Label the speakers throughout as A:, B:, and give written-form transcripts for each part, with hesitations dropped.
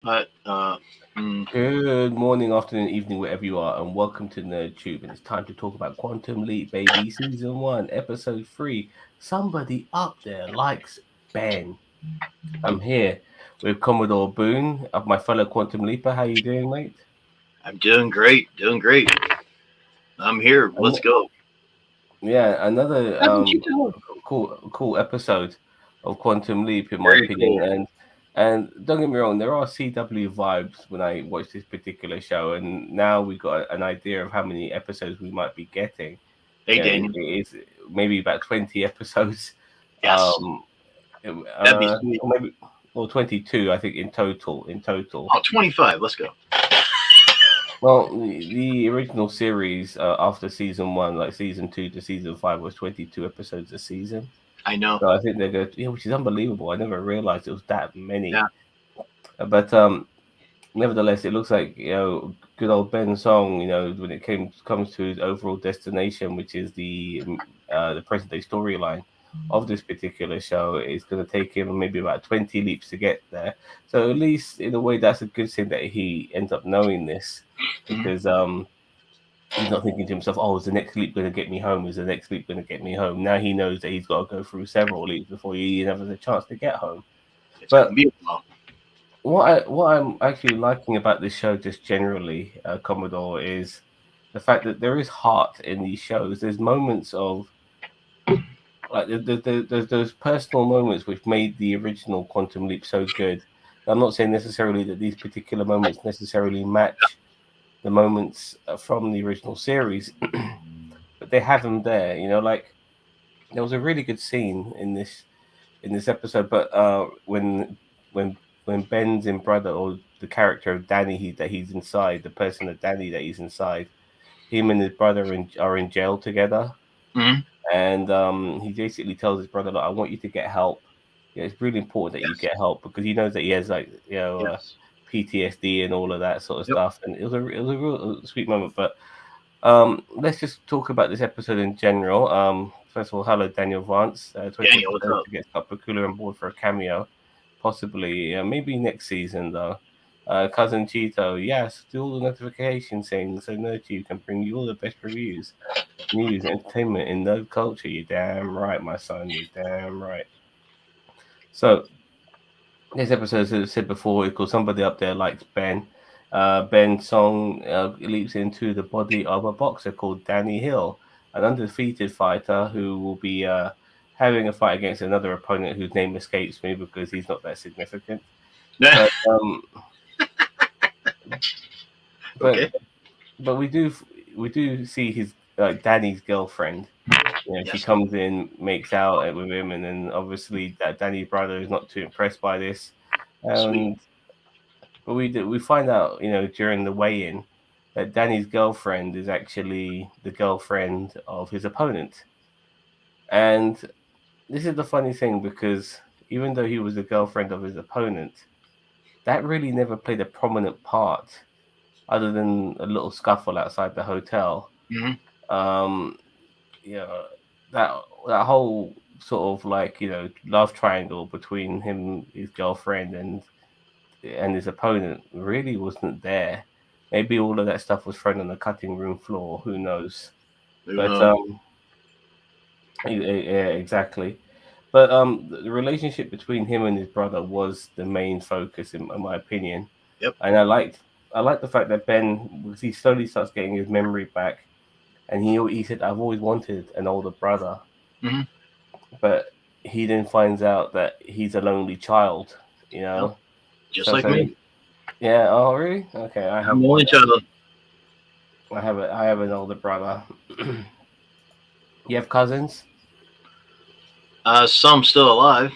A: But mm,
B: Good morning, afternoon, evening, wherever you are, and welcome to NerdTube. And it's time to talk about Quantum Leap, baby, season one, episode three. Somebody up there likes Ben. I'm here with Commodore Boone, of my fellow Quantum Leaper. How you doing, mate?
A: I'm doing great, doing great. I'm here. Let's
B: And
A: go.
B: yeah, another
A: Haven't you told?
B: cool episode of Quantum Leap, in my
A: Very
B: opinion.
A: cool.
B: And don't get me wrong, there are CW vibes when I watch this particular show, and now we got an idea of how many episodes we might be getting.
A: Hey,
B: Yeah,
A: Daniel.
B: it's maybe about 20 episodes,
A: Yes,
B: um,
A: that'd be sweet.
B: or maybe or 22, I think in total. In total,
A: Oh, 25. Let's go.
B: well, the original series after season one, like season two to season five, was 22 episodes a season.
A: I know.
B: So I think they're going, yeah, which is unbelievable. I never realized it was that many.
A: Yeah.
B: But nevertheless, it looks like good old Ben Song. When it comes to his overall destination, which is the present day storyline of this particular show, is going to take him maybe about 20 leaps to get there. So at least in a way, that's a good thing that he ends up knowing this,
A: Mhm.
B: because he's not thinking to himself, "Oh, is the next leap going to get me home? Is the next leap going to get me home?" Now he knows that he's got to go through several leaps before he even has a chance to get home.
A: It's gonna
B: But
A: be a while.
B: what I'm actually liking about this show, just generally, Commodore, is the fact that there is heart in these shows. There's moments of like there's those personal moments which made the original Quantum Leap so good. I'm not saying necessarily that these particular moments necessarily match the moments from the original series, but they have them there. Like there was a really good scene in this episode, but when when Ben's in brother, or the character of Danny, that he's inside, the person of Danny that he's inside, him and his brother are in jail together,
A: Hmm.
B: and he basically tells his brother, "Look, I want you to get help. Yeah, it's really important that you
A: Yes.
B: get help because he knows that he has like
A: Yes.
B: PTSD and all of that sort of
A: Yep.
B: stuff." And it was a real sweet moment. But let's just talk about this episode in general. First of all, hello Daniel Vance. 20th
A: Daniel, what's up?
B: to get Scott Bakula on board for a cameo, possibly, maybe next season though. Cousin Cheeto, yes, do all the notification things so NerdTube can bring you all the best reviews, news, entertainment in nerd culture. You're damn right, my son. You're damn right. So this episode, as I said before, is called "Somebody Up There Likes Ben." Ben Song leaps into the body of a boxer called Danny Hill, an undefeated fighter who will be having a fight against another opponent whose name escapes me because he's not that significant. But but
A: Okay.
B: but we do see his Danny's girlfriend. She
A: Yes.
B: comes in, makes out with him, and then obviously that Danny's brother is not too impressed by this.
A: Sweet.
B: And but we find out, during the weigh-in, that Danny's girlfriend is actually the girlfriend of his opponent. And this is the funny thing because even though he was the girlfriend of his opponent, that really never played a prominent part other than a little scuffle outside the hotel.
A: Hmm.
B: Um, you know, that that whole sort of like, love triangle between him, his girlfriend, and his opponent really wasn't there. Maybe all of that stuff was thrown on the cutting room floor. Who knows?
A: Who
B: But
A: knows?
B: yeah, exactly. But the relationship between him and his brother was the main focus, in my opinion.
A: Yep.
B: And I liked the fact that Ben, because he slowly starts getting his memory back, and he said, "I've always wanted an older brother,"
A: Hmm.
B: but he then finds out that he's a lonely child. You
A: Yep.
B: know,
A: Just
B: so
A: like
B: so
A: me.
B: yeah. Oh, really? Okay, I have
A: I'm the
B: one.
A: only child.
B: I have an older brother. You have cousins?
A: Some still alive.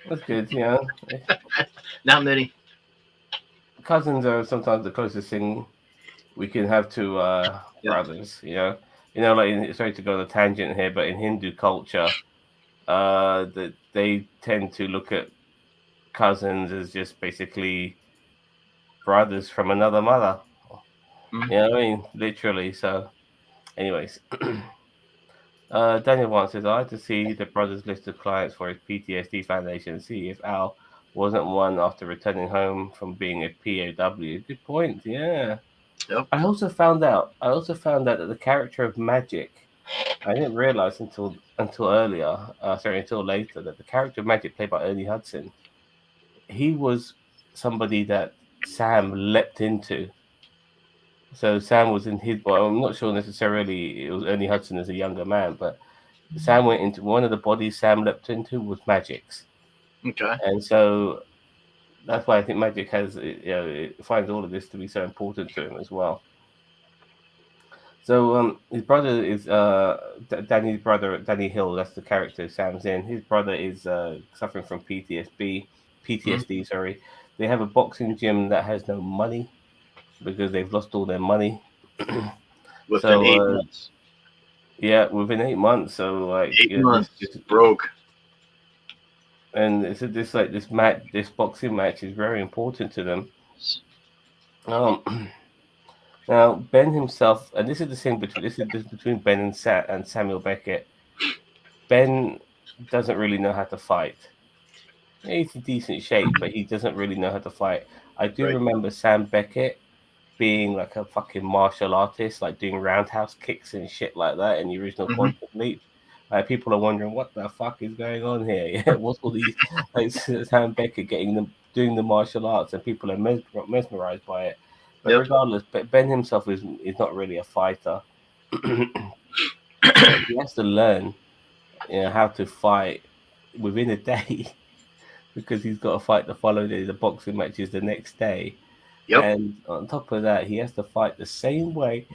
B: That's good.
A: Not many.
B: Cousins are sometimes the closest thing we can have to
A: Yeah.
B: brothers. Like sorry to go on a tangent here, but in Hindu culture, that they tend to look at cousins as just basically brothers from another mother.
A: Hmm.
B: You know what I mean? Literally. So, anyways. Daniel Wants says, I like to see the brothers list of clients for his PTSD foundation and see if Al wasn't one after returning home from being a POW. Good point. Yeah.
A: Yep.
B: I also found out that the character of Magic, I didn't realize until earlier, until later, that the character of Magic played by Ernie Hudson, he was somebody that Sam leapt into. So Sam was in his. Well, I'm not sure necessarily it was Ernie Hudson as a younger man, but Sam went into one of the bodies Sam leapt into was Magic's,
A: Okay.
B: and so that's why I think Magic has, it finds all of this to be so important to him as well. So his brother is Danny's brother, Danny Hill. That's the character Sam's in. His brother is suffering from
A: Mhm.
B: PTSD. Sorry, they have a boxing gym that has no money because they've lost all their money.
A: Within
B: So
A: 8 months.
B: yeah, within 8 months. So like,
A: Eight months.
B: this
A: Broke.
B: and it's this like this match, this boxing match is very important to them. Um, Now Ben himself, and this is the same between this between Ben and Samuel Beckett. Ben doesn't really know how to fight. Yeah, he's in decent shape, but he doesn't really know how to fight. I do
A: Right.
B: remember Sam Beckett being like a fucking martial artist, like doing roundhouse kicks and shit like that in the original
A: Hmm.
B: Quantum Leap. People are wondering what the fuck is going on here. Yeah, what's all these like Sam Beckett getting them doing the martial arts, and people are mesmerized by it. But
A: Yep.
B: regardless, Ben himself is not really a fighter. So he has to learn, how to fight within a day because he's got to fight the following day. The boxing matches the next day,
A: Yep.
B: and on top of that, he has to fight the same way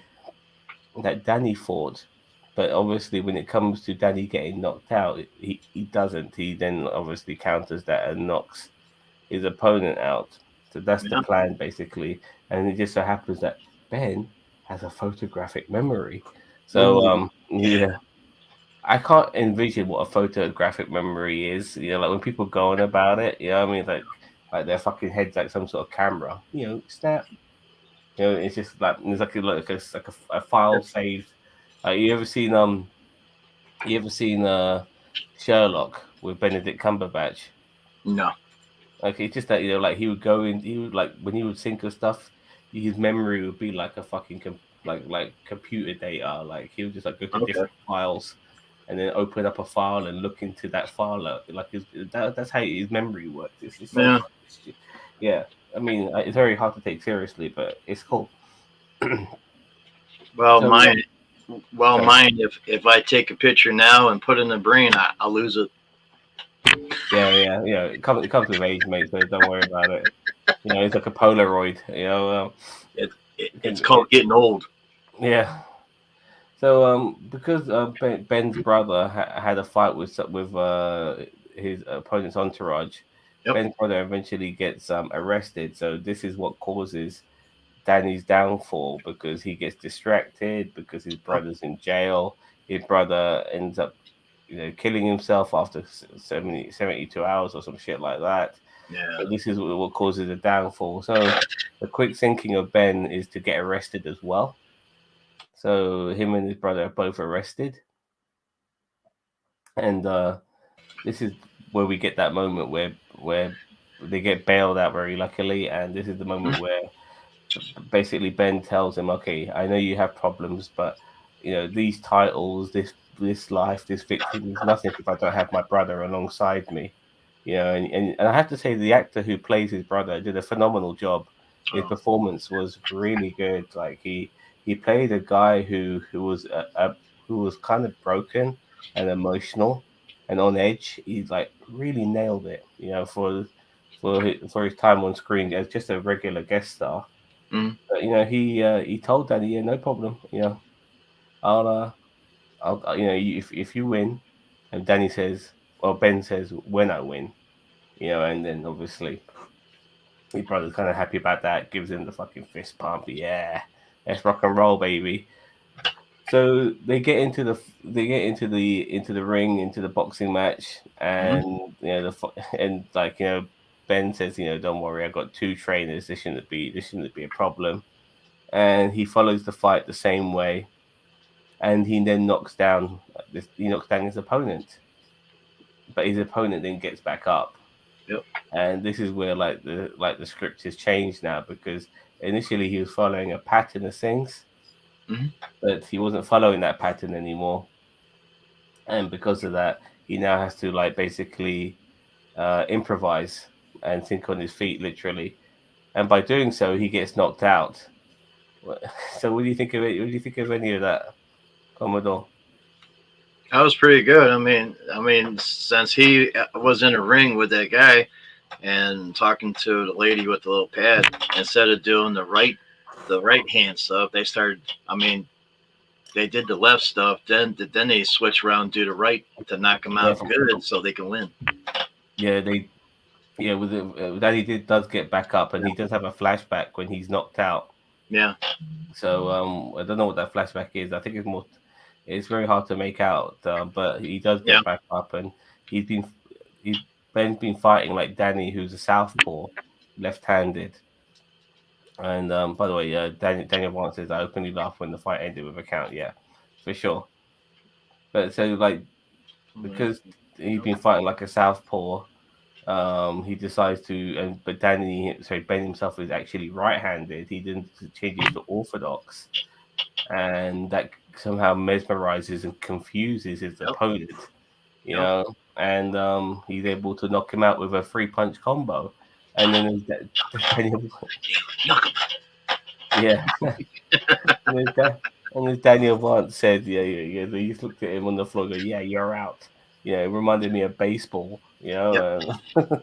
B: that Danny fought. But obviously, when it comes to Danny getting knocked out, he doesn't. He then obviously counters that and knocks his opponent out. So that's the
A: Yeah.
B: plan, basically. And it just so happens that Ben has a photographic memory. So,
A: Ooh. Yeah.
B: yeah, I can't envision what a photographic memory is. Like when people go on about it, what I mean, like their fucking head's like some sort of camera. Snap. It's just like it's like a file saved. You ever seen Sherlock with Benedict Cumberbatch?
A: No.
B: Like it's just that like he would like when he would think of stuff, his memory would be like a fucking like computer data. Like he would just like go to
A: Okay.
B: different files, and then open up a file and look into that file. Like that's how his memory works. It's so
A: Yeah.
B: fucking yeah. I mean, it's very hard to take seriously, but it's cool.
A: Well,
B: So
A: mine. Well,
B: sorry.
A: mine. If I take a picture now and put it in the brain, I'll lose it.
B: Yeah. It comes with age, mate. So don't worry about it. It's like a Polaroid.
A: It's
B: Can,
A: called getting old.
B: yeah. So, because Ben's brother had a fight with his opponent's entourage,
A: Yep.
B: Ben's brother eventually gets arrested. So this is what causes Danny's downfall because he gets distracted because his
A: Yep.
B: brother's in jail. His brother ends up, killing himself after 72 hours or some shit like that.
A: Yeah.
B: So this is what causes the downfall. So the quick thinking of Ben is to get arrested as well. So him and his brother are both arrested, and this is where we get that moment where they get bailed out very luckily, and this is the moment where basically Ben tells him, "Okay, I know you have problems, but these titles, this life, this victory is nothing if I don't have my brother alongside me." And I have to say the actor who plays his brother did a phenomenal job. His
A: Oh.
B: performance was really good. Like he played a guy who was kind of broken and emotional and on edge. He like really nailed it. For his time on screen as just a regular guest star.
A: Mm.
B: But he told Danny, yeah, no problem. I'll if you win, and Danny says, well, Ben says when I win, and then obviously his brother's kind of happy about that, gives him the fucking fist pump. Yeah, let's rock and roll, baby. So they get into the ring, into the boxing match,
A: Hmm.
B: and and like Ben says, don't worry, I got two trainers. This shouldn't be a problem. And he follows the fight the same way, and he then knocks down his opponent, but his opponent then gets back up.
A: Yep.
B: And this is where like the script has changed now, because initially he was following a pattern of things,
A: Hmm.
B: but he wasn't following that pattern anymore, and because of that, he now has to like basically improvise and think on his feet, literally. And by doing so, he gets knocked out. So, what do you think of it? What do you think of any of that, Commodore?
A: That was pretty good. I mean, since he was in a ring with that guy and talking to the lady with the little pad, instead of doing the right hand stuff, they started. I mean, they did the left stuff, then they switch around and do the right to knock him
B: Yeah,
A: out good so they can win.
B: yeah, they yeah with it, Danny does get back up, and he does have a flashback when he's knocked out.
A: Yeah,
B: So I don't know what that flashback is. I think it's more. It's very hard to make out, but he does
A: yeah,
B: get back up, and he's been he Ben's been fighting like Danny, who's a southpaw, left-handed. And by the way, Daniel Vance says I openly laughed when the fight ended with a count. Yeah, for sure. But so like because he's been fighting like a southpaw, he decides to. And but Ben himself is actually right-handed. He then changes to orthodox, and that somehow mesmerizes and confuses his
A: yep,
B: opponent. You
A: yep.
B: know, and he's able to knock him out with a three-punch combo. And then Daniel,
A: Knock him.
B: yeah. And as, and as Daniel Vance said, they just looked at him on the floor and go, yeah, you're out. It reminded me of baseball,
A: Yep.
B: but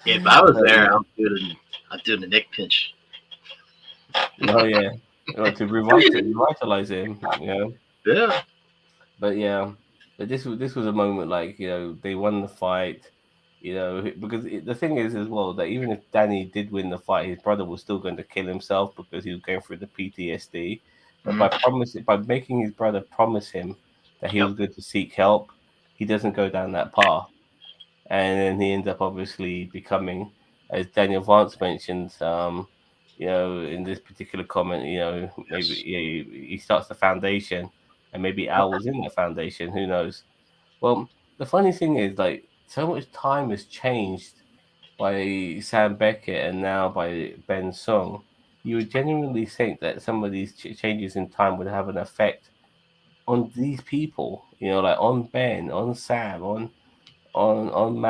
A: If I was there,
B: yeah.
A: I'd do the neck pinch.
B: Oh, yeah. To revitalize him.
A: Yeah.
B: But yeah, but this was a moment like they won the fight, because the thing is as well that even if Danny did win the fight, his brother was still going to kill himself because he was going through the PTSD. But
A: Hmm.
B: by making his brother promise him that he
A: Yep.
B: was going to seek help, he doesn't go down that path, and then he ends up obviously becoming, as Daniel Vance mentioned, in this particular comment, maybe
A: Yes.
B: he starts the foundation, and maybe Al was in the foundation. Who knows? Well, the funny thing is, like, so much time has changed by Sam Beckett and now by Ben Song. You would genuinely think that some of these changes in time would have an effect on these people, like on Ben, on Sam, on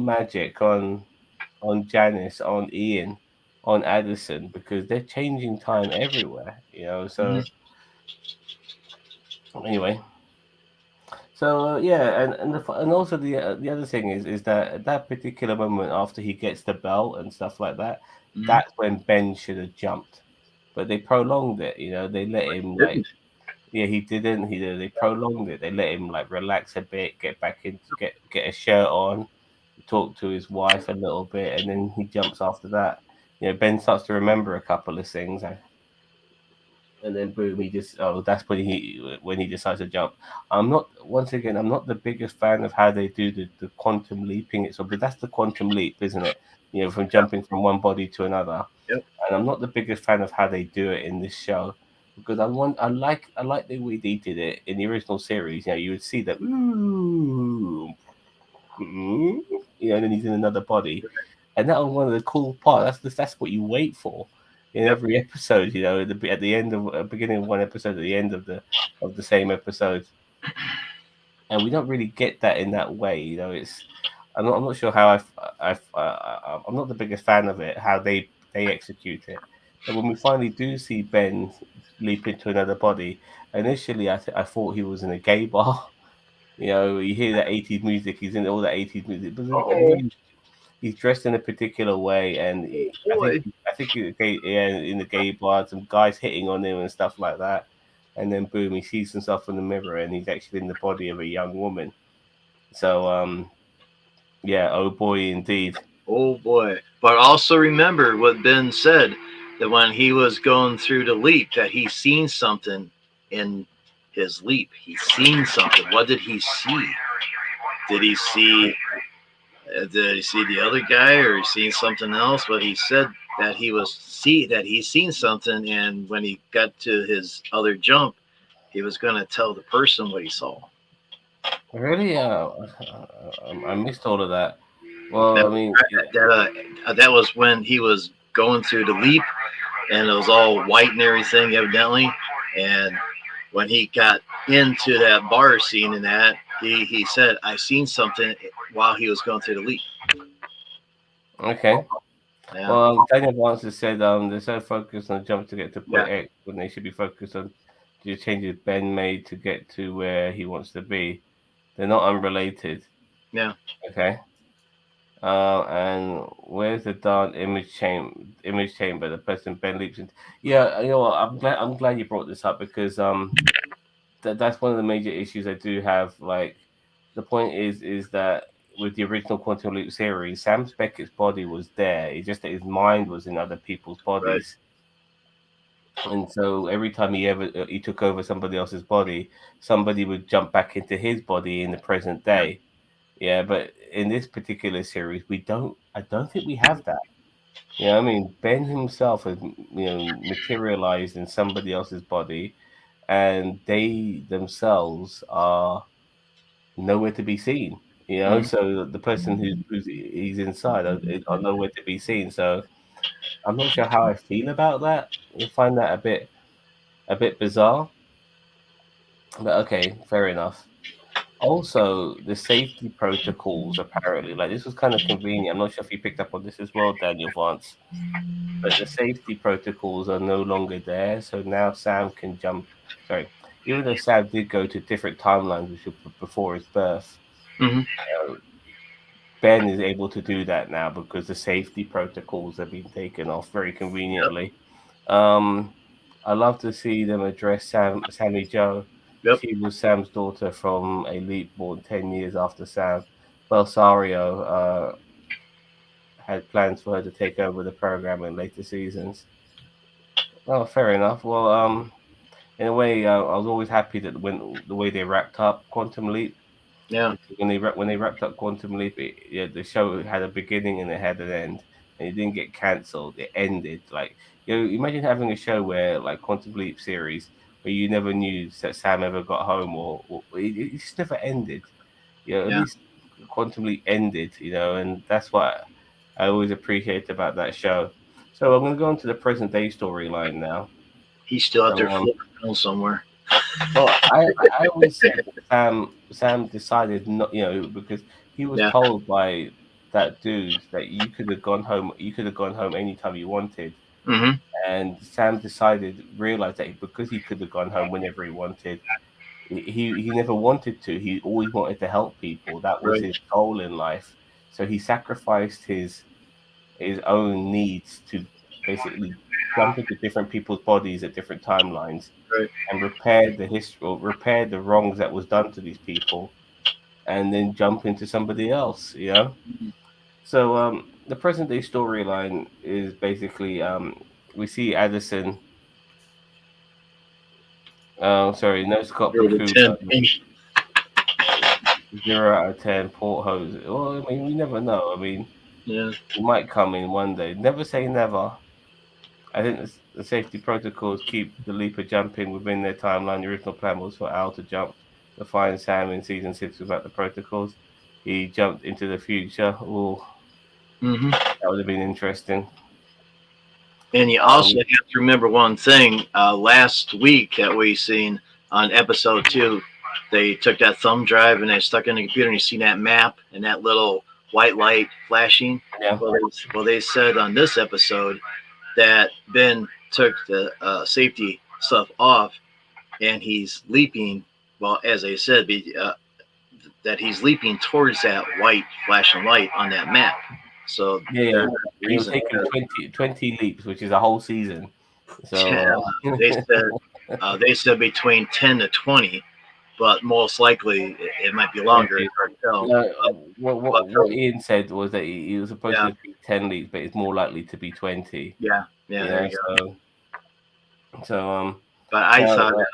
B: Magic, on Janice, on Ian, on Addison, because they're changing time everywhere.
A: Hmm.
B: So anyway, so yeah, and also the other thing is that at that particular moment after he gets the belt and stuff like that,
A: Hmm.
B: that's when Ben should have jumped, but they prolonged it. They let him like.
A: Didn't.
B: Yeah, he didn't. They prolonged it. They let him like relax a bit, get back into get a shirt on, talk to his wife a little bit, and then he jumps after that. Ben starts to remember a couple of things, and then boom, he just that's when he decides to jump. I'm not the biggest fan of how they do the quantum leaping. But that's the quantum leap, isn't it? From
A: Yep.
B: jumping from one body to another.
A: Yep.
B: And I'm not the biggest fan of how they do it in this show, because I like the way they did it in the original series. You would see that ooh, and then he's in another body, and that was one of the cool parts. That's what you wait for in
A: Yep.
B: every episode. At the end of beginning of one episode, at the end of the same episode, and we don't really get that in that way. It's I'm not sure how I'm not the biggest fan of it how they execute it. But when we finally do see Ben leap into another body, initially I thought he was in a gay bar. You hear that 80s music, he's in all that 80s music, and
A: Oh
B: then he's dressed in a particular way, and
A: boy.
B: I think yeah, in the gay bar, some guys hitting on him and stuff like that, and then boom, he sees himself in the mirror, and he's actually in the body of a young woman. So yeah, oh boy, indeed.
A: Oh boy. But also remember what Ben said, that when he was going through the leap, that he seen something in his leap. He seen something. What did he see? Did he see? Did he see the other guy, or he seen something else? But he said that he seen something, and when he got to his other jump, he was going to tell the person what he saw.
B: Really, I missed all of that. Well,
A: That,
B: I mean,
A: that was when he was going through the leap, and it was all white and everything, evidently. And when he got into that bar scene and that, he said, "I seen something while he was going through the leap."
B: okay.
A: Yeah,
B: Well, Daniel Vance has said they're so focused on jump to get to
A: yeah,
B: point X when they should be focused on the changes Ben made to get to where he wants to be. They're not unrelated.
A: yeah.
B: Okay. And where's the darn image chamber? The person Ben leaps into. Yeah, you know what? I'm glad you brought this up because that's one of the major issues I do have. Like, the point is that with the original Quantum Leap series, Sam Beckett's body was there. It's just that his mind was in other people's
A: Right.
B: bodies, and so every time he took over somebody else's body, somebody would jump back into his body in the present
A: Yeah.
B: day. Yeah, but in this particular series, we don't. I don't think we have that. I mean, Ben himself has materialized in somebody else's body, and they themselves are nowhere to be seen.
A: Mhm.
B: So the person who's he's inside are nowhere to be seen. So I'm not sure how I feel about that. I find that a bit bizarre, but okay, fair enough. Also, the safety protocols apparently, like this was kind of convenient. I'm not sure if you picked up on this as well, Daniel Vance, but the safety protocols are no longer there. So now Sam can jump. Sorry, even though Sam did go to different timelines, which were before his birth,
A: Mhm.
B: uh, Ben is able to do that now because the safety protocols have been taken off very
A: Yep.
B: conveniently. I love to see them address Sammy Joe.
A: Yep.
B: She was Sam's daughter from a leap born 10 years after Sam. Belsario had plans for her to take over the program in later seasons. Oh, fair enough. Well, in a way, I was always happy that when the way they wrapped up Quantum Leap,
A: Yeah.
B: because when they wrapped up Quantum Leap, yeah, the show had a beginning and it had an end, and it didn't get cancelled. It ended. Like, imagine having a show where like Quantum Leap series where you never knew that Sam ever got home, or it just never ended. At
A: Yeah.
B: least Quantum Leap ended. And that's what I always appreciate about that show. So I'm going to go on to the present day storyline now.
A: He's still out there
B: So,
A: floating around somewhere.
B: well, I always said that Sam decided not, because he was
A: Yeah.
B: told by that dude that you could have gone home anytime you wanted,
A: Mhm.
B: and Sam realized that because he could have gone home whenever he wanted, he never wanted to. He always wanted to help people. That was
A: Right.
B: his goal in life. So he sacrificed his own needs to basically jump into different people's bodies at different timelines
A: Right.
B: and repair the history or repair the wrongs that was done to these people and then jump into somebody else. So the present day storyline is basically we see Addison, sorry, no Scott
A: 0 to 10.
B: Bakula, 0 out of 10 port hose. Well, I mean, we never know. I mean,
A: Yeah.
B: he might come in one day. Never say never. I think the safety protocols keep the leaper jumping within their timeline. The original plan was for Al to jump to find Sam in season 6 without the protocols. He jumped into the future. Oh,
A: Mhm.
B: that would have been interesting.
A: And you also
B: Um,
A: have to remember one thing. Last week that we seen on episode 2, they took that thumb drive and they stuck it in the computer, and you see that map and that little white light flashing.
B: yeah,
A: Well, they said on this episode that Ben took the safety stuff off and he's leaping. Well, as I said, that he's leaping towards that white flashing light on that map. So
B: yeah, yeah.
A: there's a
B: It will
A: reason.
B: take him 20 leaps, which is a whole season.
A: Yeah,
B: So,
A: they said between 10 to 20, but most likely it might be longer. It's
B: 20.
A: hard to tell.
B: No,
A: But
B: what Ian said was that he was supposed
A: yeah,
B: to be 10 leaps, but it's more likely to be 20.
A: yeah, yeah. There you go.
B: So
A: But
B: now,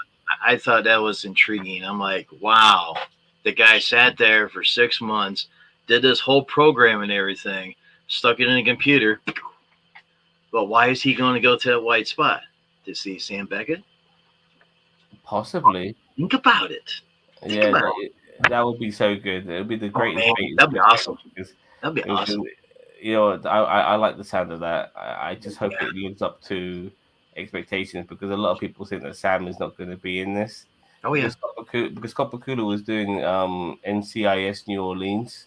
A: I thought that was intriguing. I'm like, wow, the guy sat there for 6 months, did this whole program and everything, stuck it in a computer. But why is he going to go to that white spot to see Sam Beckett?
B: possibly.
A: Think about it. Think
B: Yeah,
A: about it.
B: that would be so good. It would be the
A: Oh
B: greatest
A: man,
B: bait and
A: that'd be
B: switch ever
A: awesome.
B: because
A: That'd be
B: It was
A: awesome.
B: gonna, I like the sound of that. I just hope
A: Yeah.
B: it lives up to expectations because a lot of people think that Sam is not going to be in this
A: Oh yeah.
B: because Scott Bakula was doing NCIS New Orleans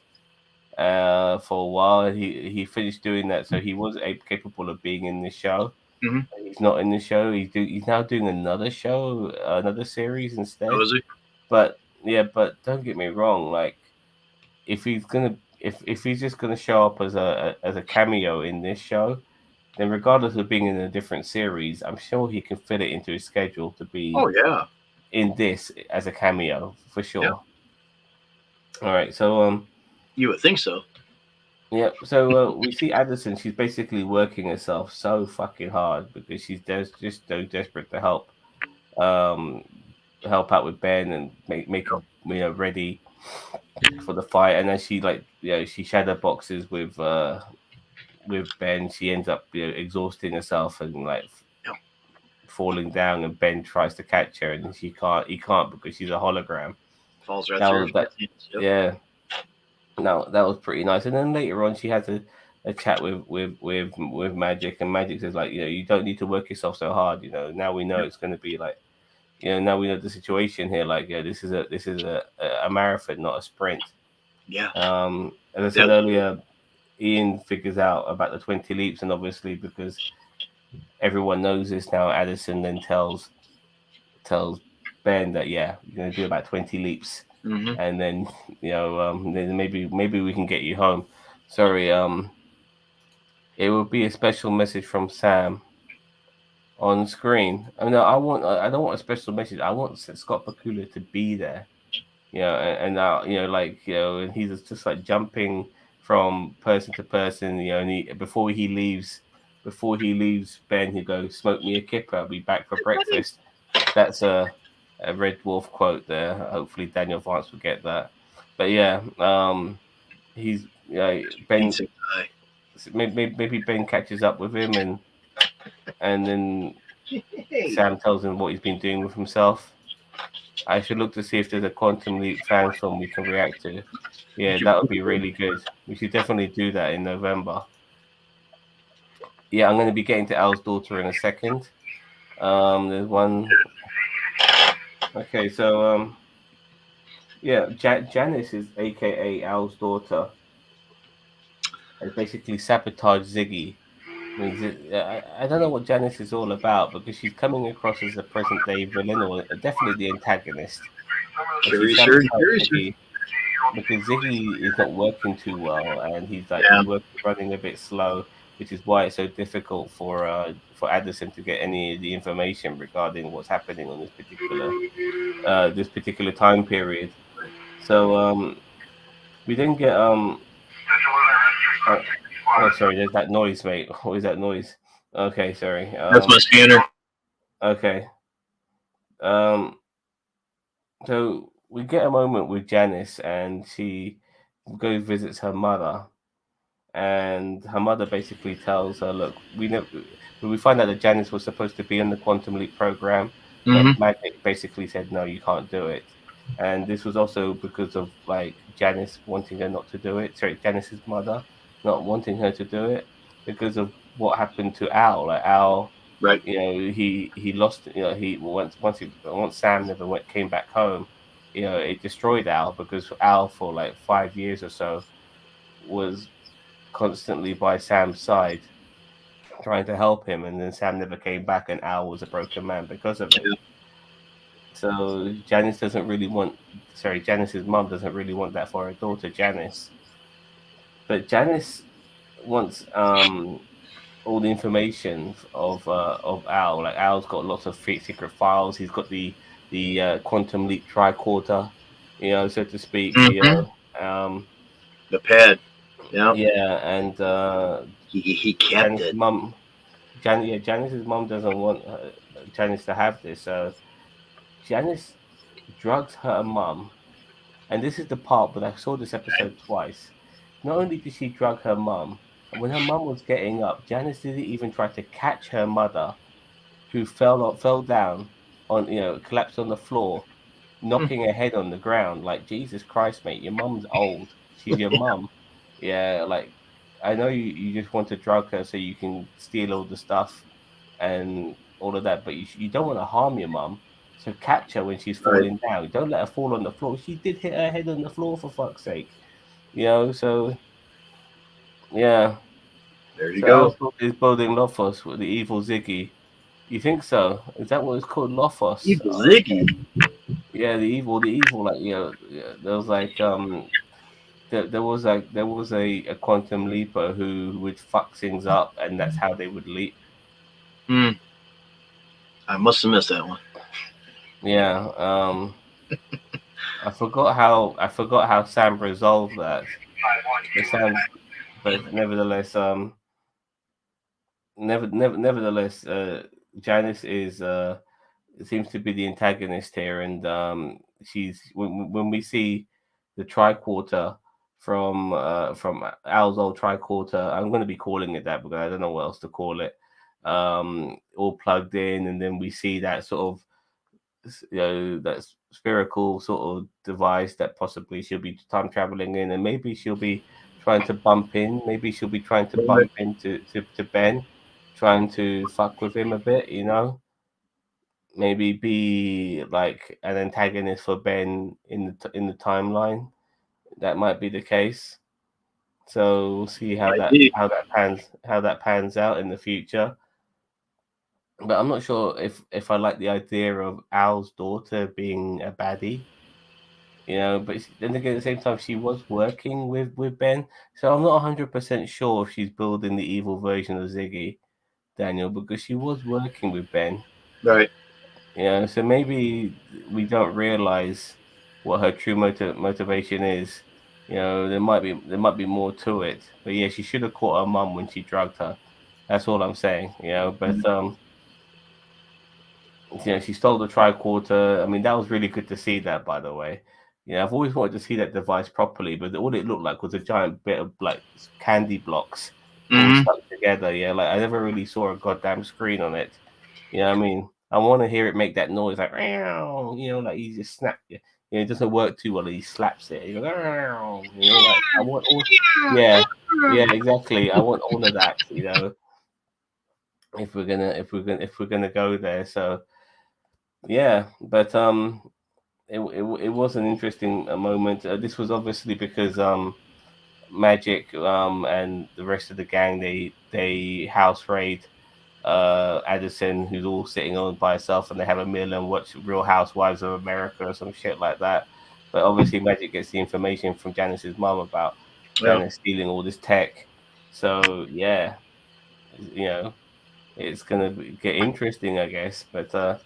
B: for a while. He finished doing that, so he was capable of being in this show.
A: Mm-hmm.
B: He's not in the show. He's now doing another show, another series
A: That
B: instead.
A: was it.
B: But yeah, but don't get me wrong. Like if he's just gonna show up as a cameo in this show, then regardless of being in a different series, I'm sure he can fit it into his schedule to
A: Oh
B: be
A: yeah.
B: in this as a cameo for
A: Yeah.
B: sure. All right, so
A: You would think so.
B: yeah, so we see Addison. She's basically working herself so fucking hard because she's just so desperate to um, help out with Ben and make him ready for the fight. And then she she shadow boxes with Ben. She ends up exhausting herself and
A: Yeah.
B: falling down. And Ben tries to catch her, and she can't. He can't because she's a hologram.
A: Falls right
B: That
A: through
B: was that.
A: her hands. Yep.
B: Yeah, no, that was pretty nice. And then later on, she has a chat with Magic, and Magic says like, you don't need to work yourself so hard. Now we know
A: Yep.
B: it's going to be like, now we know the situation here. Like, this is a marathon, not a sprint.
A: Yeah.
B: As I said
A: Yep.
B: earlier, Ian figures out about the 20 leaps, and obviously because everyone knows this now, Addison then tells Ben that you're going to do about 20 leaps,
A: Mm-hmm.
B: and then then maybe we can get you home. Sorry, it will be a special message from Sam on screen. I mean, I don't want a special message. I want Scott Bakula to be there. And now and he's just like jumping from person to person. And before he leaves Ben, he goes, "Smoke me a kipper. I'll be back for breakfast." That's a Red Dwarf quote there. Hopefully Daniel Vance will get that. But yeah, he's Ben.
A: Decent guy.
B: Maybe Ben catches up with him, and then
A: Hey.
B: Sam tells him what he's been doing with himself. I should look to see if there's a Quantum Leap fan film we can react to. Yeah, that would be really good. We should definitely do that in November. Yeah, I'm going to be getting to Al's daughter in a second. There's one. Okay, so yeah, Janice is AKA Al's daughter, and basically sabotaged Ziggy. I mean, I don't know what Janice is all about because she's coming across as a present day villain or definitely the antagonist. But she
A: Curiouser and
B: sabotaged
A: curiouser.
B: Ziggy because Ziggy is not working too well, and
A: Yeah.
B: running a bit slow, which is why it's so difficult for Addison to get any of the information regarding what's happening on this particular time period. So we then get oh, oh sorry, there's that noise, mate. What is that noise? Okay, sorry.
A: That's my scanner.
B: Okay. Um, so we get a moment with Janice, and she goes visits her mother, and her mother basically tells her, "Look, we find out that Janice was supposed to be in the Quantum Leap program, but
A: Mm-hmm.
B: Magic basically said no, you can't do it." And this was also because of like Janice wanting her not to do it. Sorry, Janice's mother not wanting her to do it because of what happened to Al. Like Al,
A: Right.
B: he lost. He once Sam never came back home. It destroyed Al because Al for like 5 years or so was constantly by Sam's side, trying to help him, and then Sam never came back, and Al was a broken man because of it.
A: Yeah.
B: So Janice's mom doesn't really want that for her daughter Janice, but Janice wants all the information of Al. Like Al's got lots of secret files. He's got the quantum leap tricorder, so to speak.
A: Mm-hmm. The pad. Yeah.
B: Yeah, and
A: He kept
B: Janice's
A: it.
B: mom Janice's mom doesn't want Janice to have this. So Janice drugs her mum, and this is the part. But I saw this episode twice. Not only did she drug her mum, and when her mum was getting up, Janice didn't even try to catch her mother, who fell down collapsed on the floor, knocking her head on the ground. Like Jesus Christ, mate, your mum's old. She's your mum. Yeah, like I know you just want to drug her so you can steal all the stuff and all of that, but you don't want to harm your mum. So catch her when she's
A: Right.
B: falling down. Don't let her fall on the floor. She did hit her head on the floor for fuck's sake. You know, so yeah.
A: There you
B: So
A: go.
B: Al's is building Lophos with the evil Ziggy. You think so? Is that what it's called? Lophos?
A: Evil
B: Oh, okay.
A: Ziggy.
B: Yeah, the evil, like yeah, there was like there was a quantum leaper who would fuck things up, and that's how they would leap.
A: Hmm. I must have missed that one.
B: Yeah, I forgot how Sam resolved that. But Sam, but nevertheless, nevertheless, Janice is seems to be the antagonist here, and she's when we see the tricorder from Al's old tricorder, I'm going to be calling it that because I don't know what else to call it. All plugged in, and then we see that sort of that spherical sort of device that possibly she'll be time traveling in, and maybe she'll be trying to bump in. Maybe she'll be trying to
A: Right.
B: bump into to Ben, trying to fuck with him a bit, you know. Maybe be like an antagonist for Ben in in the timeline. That might be the case. So we'll see
A: Might be.
B: how that pans out in the future. But I'm not sure if I like the idea of Al's daughter being a baddie, you know. But then again, at the same time, she was working with Ben, so I'm not 100% sure if she's building the evil version of Ziggy, Daniel, because she was working with Ben.
A: Right.
B: You know, so maybe we don't realize what her true motivation is. You know, there might be more to it. But yeah, she should have caught her mum when she drugged her. That's all I'm saying. You know, but you know, she stole the tricorder. I mean, that was really good to see that, by the way. You know, I've always wanted to see that device properly, but all it looked like was a giant bit of like candy blocks all
A: Mm-hmm.
B: stuck together. Yeah, like I never really saw a goddamn screen on it. You know what I mean? I want to hear it make that noise like, "Meow," you know, like he just snap. You know, it doesn't work too well. He slaps it. He goes, "Meow," you know, like I want all. Yeah, yeah, exactly. I want all of that. You know, if we're gonna go there. So yeah, but it was an interesting moment. This was obviously because Magic and the rest of the gang they house raid Addison, who's all sitting on by herself, and they have a meal and watch Real Housewives of America or some shit like that. But obviously, Magic gets the information from Janice's mom about
A: Yeah.
B: Janice stealing all this tech. So yeah, you know, it's get interesting, I guess. But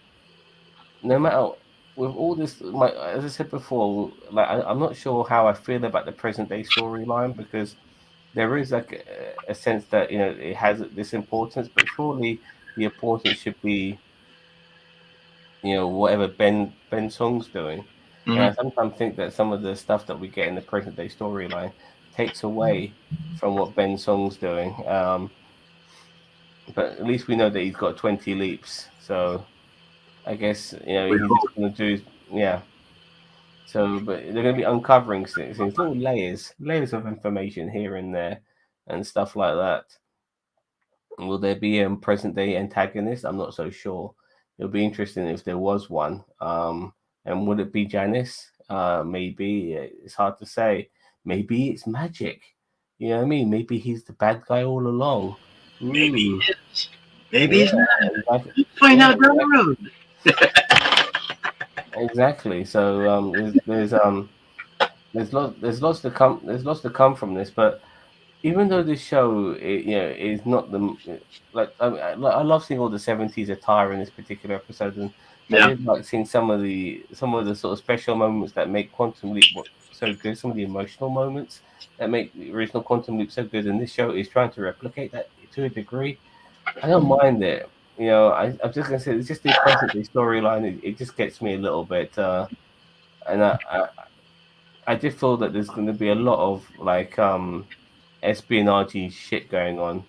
B: no matter with all this, as I said before, like I'm not sure how I feel about the present day storyline because there is like a sense that you know it has this importance, but surely the importance should be you know whatever Ben Song's doing. And
A: Mm-hmm.
B: I sometimes think that some of the stuff that we get in the present day storyline takes away from what Ben Song's doing. But at least we know that he's got 20 leaps, so I guess you know
A: We
B: he's just
A: hope.
B: going to do yeah. So, but they're going to be uncovering things, little layers of information here and there, and stuff like that. Will there be a present day antagonist? I'm not so sure. It'll be interesting if there was one. And would it be Janice? Maybe it's hard to say. Maybe it's Magic. You know what I mean? Maybe he's the bad guy all along.
A: Maybe
B: Ooh,
A: he is. Maybe
B: yeah,
A: he's not.
B: exactly.
A: We'll find
B: Yeah,
A: out down the road.
B: exactly. So there's lots to come. There's lots to come from this, but even though this show, you know, is not like I love seeing all the '70s attire in this particular episode, and I
A: Yeah.
B: did like seeing some of the sort of special moments that make Quantum Leap so good. Some of the emotional moments that make the original Quantum Leap so good, and this show is trying to replicate that to a degree. I don't mind it. You know, I'm just gonna say it's just the present day storyline. It just gets me a little bit, and I did feel that there's going to be a lot of like espionage shit going on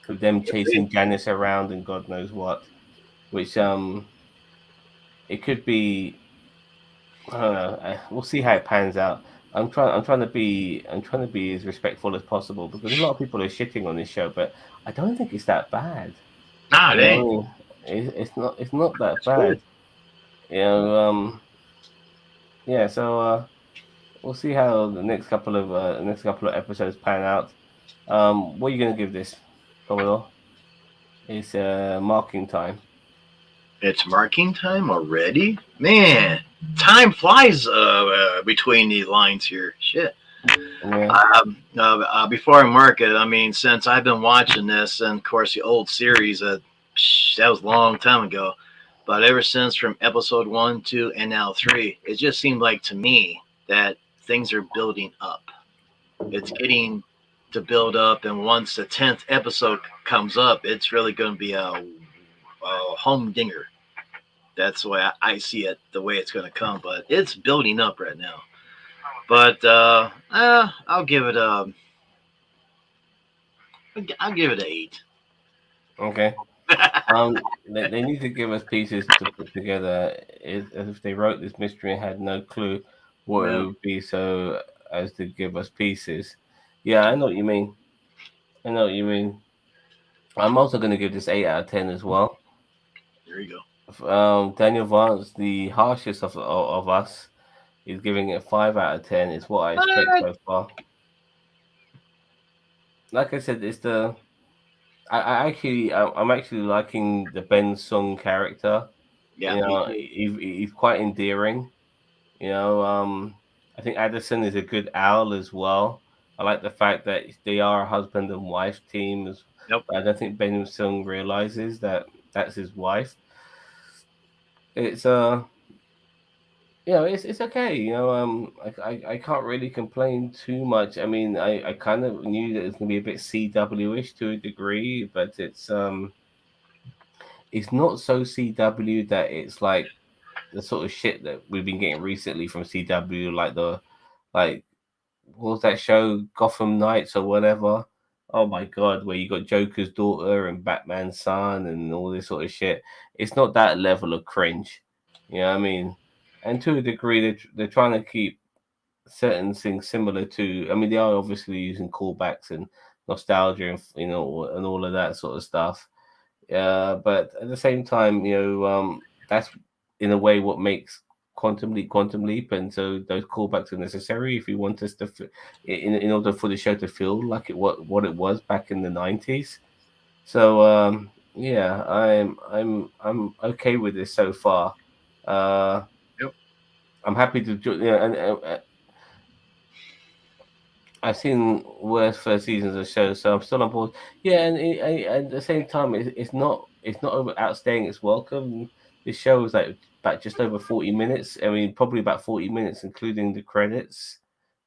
B: with them chasing Janice around and God knows what. Which it could be I don't know. We'll see how it pans out. I'm trying to be as respectful as possible because a lot of people are shitting on this show, but I don't think it's that bad.
A: Nah,
B: You
A: it
B: know,
A: ain't.
B: it's not that
A: It's good.
B: bad. You know, yeah. So we'll see how the next couple of episodes pan out. What are you gonna give this, Commodore? It's marking time.
A: It's marking time already? Man, time flies between these lines here. Shit.
B: Yeah.
A: Before I mark it, I mean, since I've been watching this, and of course the old series, that was a long time ago. But ever since from episode 1, 2, and now 3, it just seemed like to me that things are building up. It's getting to build up, and once the 10th episode comes up, it's really going to be a humdinger. That's the way I see it, the way it's going to come. But it's building up right now. But I'll give it a, I'll give it an 8.
B: Okay. They need to give us pieces to put together. As if they wrote this mystery and had no clue what it
A: Yeah,
B: would be, so as to give us pieces. Yeah, I know what you mean. I know what you mean. I'm also going to give this 8 out of 10 as well.
A: there you go.
B: Daniel Vance, the harshest of us, is giving it 5 out of 10. It's what I expect
A: What?
B: so far. Like I said, it's the I'm actually liking the Ben Sung character.
A: Yeah,
B: You
A: me
B: know,
A: too.
B: he's quite endearing. You know, I think Addison is a good owl as well. I like the fact that they are a husband and wife team.
A: Yep.
B: But I don't think Ben Sung realizes that that's his wife. It's you know, it's okay. You know, I can't really complain too much. I mean, I kind of knew that it's gonna be a bit CW-ish to a degree, but it's not so CW that it's like the sort of shit that we've been getting recently from CW, like like what was that show, Gotham Knights or whatever? Oh my god, where you got Joker's daughter and Batman's son and all this sort of shit. It's not that level of cringe. You know what I mean? And to a degree, they're trying to keep certain things similar to. I mean, they are obviously using callbacks and nostalgia and and all of that sort of stuff. But at the same time, that's in a way what makes Quantum Leap, and so those callbacks are necessary if you want us to, in order for the show to feel like what it was back in the '90s. So yeah, I'm okay with this so far. Uh,
A: Yep.
B: I'm happy to, and I've seen worse first seasons of shows, so I'm still on board. Yeah, and at the same time, it's not over outstaying its welcome. This show is like about just over 40 minutes. I mean, probably about 40 minutes, including the credits.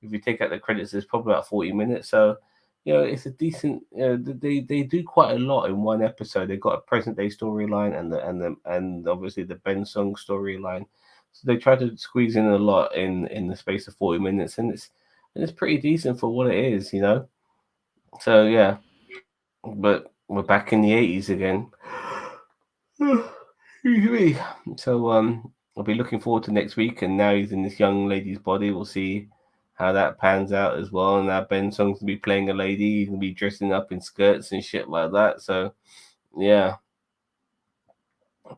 B: If you take out the credits, it's probably about 40 minutes. So, it's a decent. They do quite a lot in one episode. They've got a present day storyline and obviously the Ben Sung storyline. So they try to squeeze in a lot in the space of 40 minutes, and it's pretty decent for what it is. So yeah, but we're back in the '80s again. Excuse me. So I'll be looking forward to next week, and now he's in this young lady's body. We'll see how that pans out as well. And now Ben Song's gonna be playing a lady. He's gonna be dressing up in skirts and shit like that. So yeah,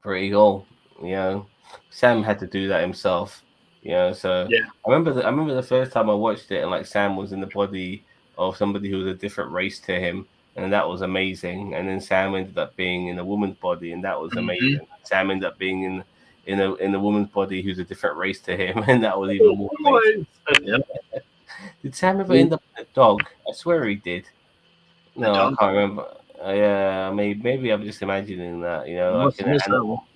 B: pretty cool. You know, Sam had to do that himself. So
A: Yeah.
B: I remember the first time I watched it, and like Sam was in the body of somebody who was a different race to him, and that was amazing. And then Sam ended up being in a woman's body, and that was
A: Mm-hmm.
B: amazing. Sam ended up being in a woman's body who's a different race to him, and that was even more amazing.
A: Yep.
B: Did Sam ever end up in a dog? I swear he did.
A: A
B: No, I
A: dog.
B: can't remember. Yeah, maybe I'm just imagining that.
A: I
B: Like
A: must
B: in
A: have
B: an
A: missed that one.
B: animal.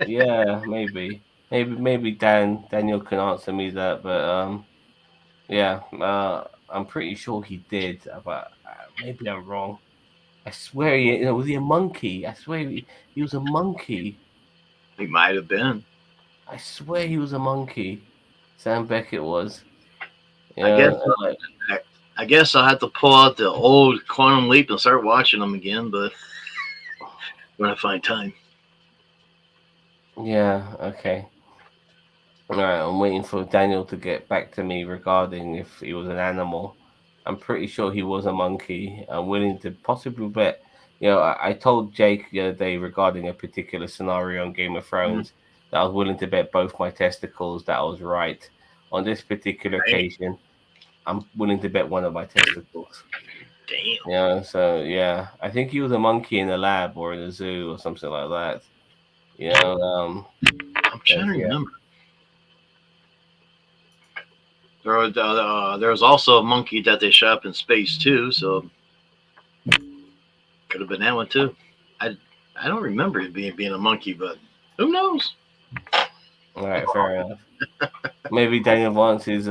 B: Yeah, maybe Daniel can answer me that, but yeah, I'm pretty sure he did, but maybe I'm wrong. I swear, was he a monkey? I swear he was a monkey.
A: He might have been.
B: I swear he was a monkey. Sam Beckett was.
A: I guess.
B: And like,
A: I guess I'll have to pull out the old Quantum Leap and start watching them again. But when I find time.
B: yeah, okay. All right, I'm waiting for Daniel to get back to me regarding if he was an animal. I'm pretty sure he was a monkey. I'm willing to possibly bet. I told Jake the other day regarding a particular scenario on Game of
A: Mm,
B: Thrones that I was willing to bet both my testicles that I was right. On this particular
A: right?
B: occasion, I'm willing to bet one of my testicles.
A: Damn.
B: So yeah, I think he was a monkey in a lab or in a zoo or something like that. You know, um,
A: I'm trying
B: 'Cause,
A: to
B: yeah.
A: remember. There was also a monkey that they shot up in space too, so could have been that one too. I I don't remember it being a monkey, but who knows?
B: All right, fair enough. Maybe Daniel Vance is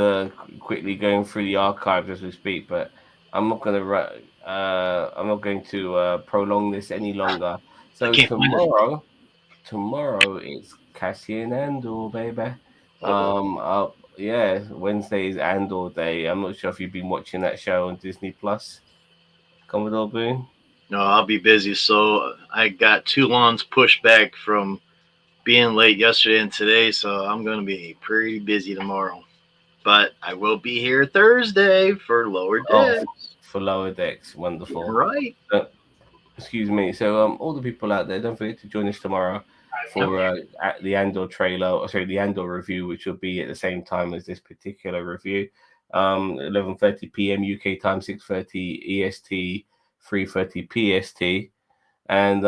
B: quickly going through the archives as we speak, but I'm not going to prolong this any longer.
A: I
B: So
A: can't find it.
B: tomorrow it's Cassian Andor, baby.
A: Oh
B: Yeah, Wednesday is Andor Day. I'm not sure if you've been watching that show on Disney Plus, Commodore Boone.
A: no, I'll be busy. So I got two lawns pushed back from being late yesterday and today, so I'm going to be pretty busy tomorrow. But I will be here Thursday for lower
B: Oh,
A: decks.
B: for Lower Decks,
A: You're
B: wonderful.
A: right.
B: Uh, Excuse me. So, all the people out there, don't forget to join us tomorrow
A: Yep.
B: for at the Andor trailer, or sorry, the Andor review, which will be at the same time as this particular review. 11:30 p.m. UK time, 6:30 EST, 3:30 PST, and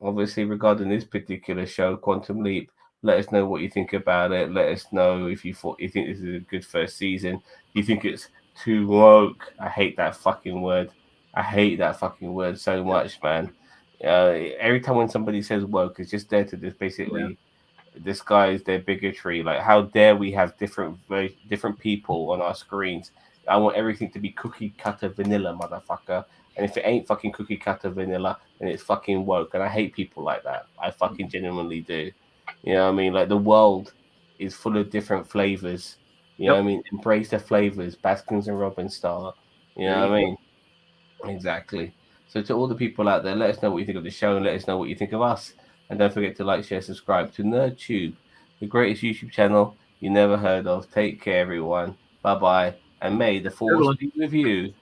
B: obviously regarding this particular show, Quantum Leap. Let us know what you think about it. Let us know if you think this is a good first season. Do you think it's too woke? I hate that fucking word. I hate that fucking word so much, man. Every time when somebody says woke, it's just there to just
A: Yeah.
B: basically disguise their bigotry. Like, how dare we have different people on our screens? I want everything to be cookie cutter vanilla, motherfucker. And if it ain't fucking cookie cutter vanilla, then it's fucking woke. And I hate people like that. I fucking genuinely do. You know what I mean? Like, the world is full of different flavors. You know
A: Yep.
B: what I mean? Embrace the flavors, Baskins and Robbins style. You
A: There
B: know
A: you
B: what I
A: go.
B: mean? Exactly. So to all the people out there, let us know what you think of the show and let us know what you think of us. And don't forget to like, share, subscribe to NerdTube, the greatest YouTube channel you never heard of. Take care, everyone. Bye bye. And may the force
A: Everyone.
B: be with you.